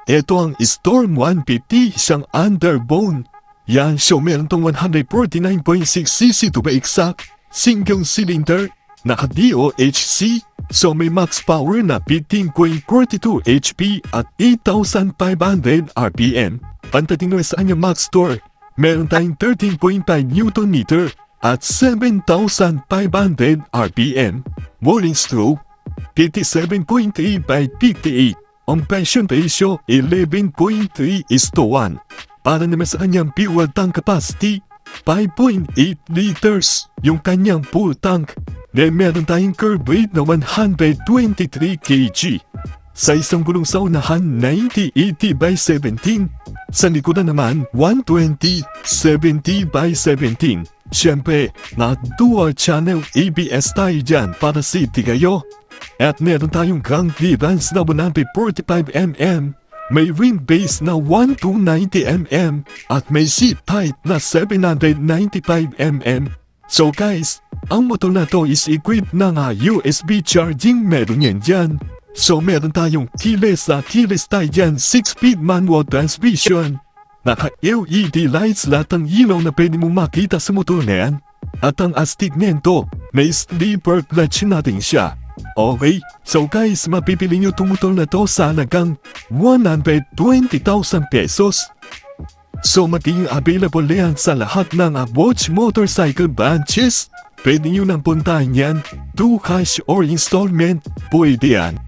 Ito ang Storm 150, isang underbone. Yan, so meron tong 149.6cc to be exact, single cylinder, naka DOHC, so may max power na 15.42 HP at 8,500 RPM. Pantatingin sa kanyang max torque, meron tayong 13.5 Nm at 7,500 RPM. Rolling stroke, 57.3 by 58. Ang passion ratio, 11.3:1. Para naman sa kanyang fuel tank capacity, 5.8 liters. Yung kanyang full tank, then meron tayong curb weight na 123 kg. Sa isang gulong sa unahan, 90/80 by 17. Sa likuran naman, 120/70 by 17. Siyempre, na dual channel ABS tayo dyan para safety kayo. At meron tayong ground clearance na 145mm, may rim base na 1290mm, at may seat height na 795mm. So guys, ang motor na to is equipped ng USB charging, meron yan dyan. So meron tayong keyless tayo dyan, 6-speed manual transmission. Naka-LED lights lahat ang ilaw na pwede mong makita sa motor na yan. At ang astig nito, may sleeper clutch natin siya. Okay, so guys, mapipili nyo itong motor na to sa halagang 120,000 pesos. So magiging available yan sa lahat ng Aboch Motorcycle branches. Pwede nyo nang puntahan yan, through cash or installment, pwede yan.